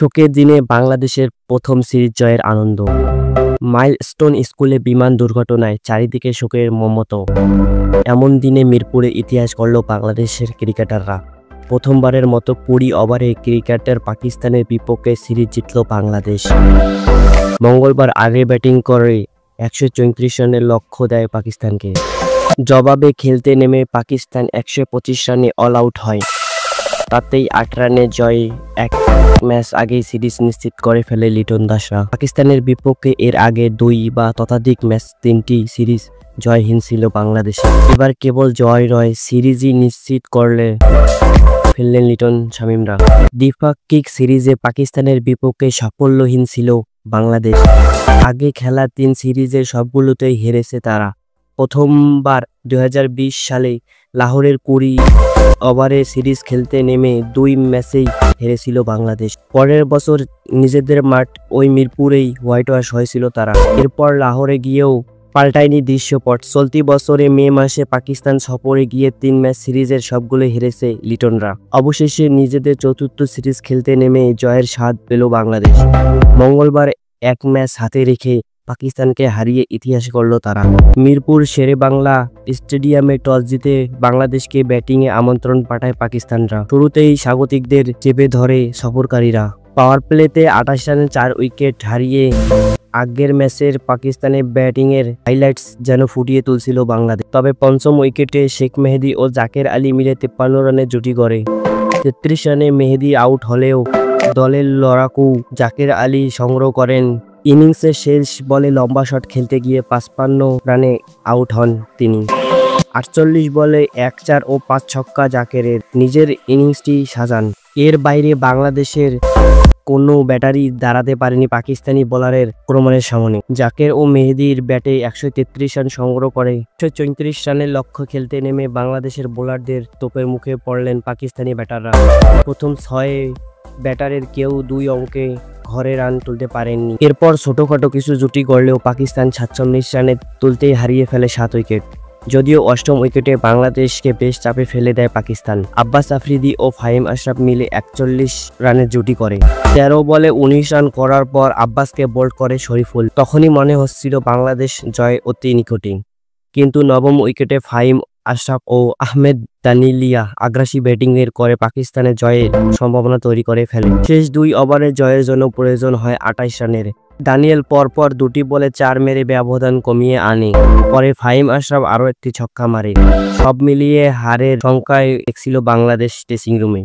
শোকের দিনে বাংলাদেশের প্রথম সিরিজ জয়ের আনন্দ। মাইলস্টোন স্কুলে বিমান দুর্ঘটনায় চারিদিকে শোকের মমত। এমন দিনে মিরপুরে ইতিহাস গড়ল বাংলাদেশের ক্রিকেটাররা। প্রথমবারের মতো 20 ওভারে ক্রিকেটের পাকিস্তানের বিপক্ষে সিরিজ জিতল বাংলাদেশ। মঙ্গলবার আগে ব্যাটিং করে 134 রানের লক্ষ্য দেয় পাকিস্তানকে। জবাবে খেলতে নেমে পাকিস্তান 125 রানে অল আউট হয়। তাতেই 8 রানে জয়ে এক ম্যাচ আগেই সিরিজ নিশ্চিত করে ফেলে লিটন দাসরা। পাকিস্তানের বিপক্ষে এর আগে 2 বা ততোধিক ম্যাচ 3টি সিরিজ জয়হীন ছিল বাংলাদেশে। এবার কেবল জয় নয়, সিরিজই নিশ্চিত করলে ফেললেন লিটন শামীমরা। দ্বিপাক্ষিক সিরিজে পাকিস্তানের বিপক্ষে সাফল্যহীন ছিল বাংলাদেশ। আগে খেলা 3 সিরিজের সবগুলোতেই হেরেছে তারা। প্রথমবার 2020 সালে লাহোরের 20 ওভারে সিরিজ খেলতে নেমে 2 ম্যাচেই হেরেছিল বাংলাদেশ। পরের বছর নিজেদের মাঠ ওই মিরপুরেই হোয়াইট ওয়াশ হয়েছিল তারা। এরপর লাহোরে গিয়েও পাল্টায়নি দৃশ্যপট। চলতি বছরে মে মাসে পাকিস্তান সফরে গিয়ে 3 ম্যাচ সিরিজের সবগুলো হেরেছে লিটনরা। অবশেষে নিজেদের চতুর্থ সিরিজ খেলতে নেমে জয়ের স্বাদ পেল বাংলাদেশ। মঙ্গলবার এক ম্যাচ হাতে রেখে পাকিস্তানকে হারিয়ে ইতিহাস গড়ল তারা। মিরপুর শেরেবাংলা স্টেডিয়ামে টস জিতে বাংলাদেশকে ব্যাটিংয়ে আমন্ত্রণ পাঠায় পাকিস্তানরা। শুরুতেই স্বাগতিকদের চেপে ধরে সফরকারীরা। পাওয়ার প্লেতে 28 রানে 4 উইকেট হারিয়ে আগের ম্যাচের পাকিস্তানের ব্যাটিংয়ের হাইলাইটস যেন ফুটিয়ে তুলছিল বাংলাদেশ। তবে পঞ্চম উইকেটে শেখ মেহেদী ও জাকের আলী মিলে 53 রানের জুটি গড়ে। 33 রানে মেহেদী আউট হলেও দলের লড়াকু জাকের আলী সংগ্রহ করেন। ইনিংসের শেষ বলে লম্বা শট খেলতে গিয়ে 55 রানে আউট হন তিনি। 48 বলে 1-4 ও 5 ছক্কা জাকেরের নিজের ইনিংসটি সাজান। এর বাইরে বাংলাদেশের কোনো ব্যাটারি দাঁড়াতে পারেনি পাকিস্তানি বোলারের আক্রমণের সামনে। জাকের ও মেহেদীর ব্যাটে 133 রান সংগ্রহ করে 134 রানের লক্ষ্য খেলতে নেমে বাংলাদেশের বোলারদের তোপের মুখে পড়লেন পাকিস্তানি ব্যাটাররা। প্রথম 6 ব্যাটারের কেউ 2 অঙ্কে ঘরে রান তুলতে পারেননি। এরপর ছোটখাটো কিছু জুটি গড়লেও পাকিস্তান 47 রানে তুলতেই হারিয়ে ফেলে 7 উইকেট। যদিও অষ্টম উইকেটে বাংলাদেশকে বেশ চাপে ফেলে দেয় পাকিস্তান। আব্বাস আফ্রিদি ও ফাহিম আশরাফ মিলে 41 রানের জুটি করে। 13 বলে 19 রান করার পর আব্বাসকে বোল্ড করে শরীফুল। তখনই মনে হচ্ছিল বাংলাদেশ জয় অতি নিকটে। কিন্তু নবম উইকেটে ফাহিম আশরাফ ও আহমেদ দানিলিয়া আগ্রাসী ব্যাটিং এর করে পাকিস্তানের জয়ের সম্ভাবনা তৈরি করে ফেলে। শেষ 2 ওভারে জয়ের জন্য প্রয়োজন হয় 28 রানের। দানিয়েল পরপর 2টি বলে 4 মেরে ব্যবধান কমিয়ে আনে। পরে ফাহিম আশরাফ আরও একটি ছক্কা মারে। সব মিলিয়ে হারের শঙ্কায় দেখছিল বাংলাদেশ ড্রেসিং রুমে।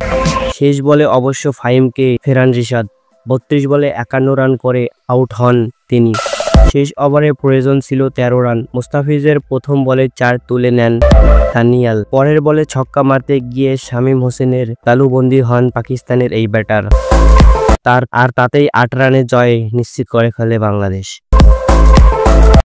শেষ বলে অবশ্য ফাহিমকে ফেরান রিশাদ। 32 বলে 51 রান করে আউট হন তিনি। শেষ ওভারে প্রয়োজন ছিল 13 রান। মুস্তাফিজের প্রথম বলে 4 তুলে নেন দানিয়াল। পরের বলে ছক্কা মারতে গিয়ে শামীম হোসেনের তালুবন্দী হন পাকিস্তানের এই ব্যাটার। তাতেই 8 রানে জয় নিশ্চিত করে ফেলে বাংলাদেশ।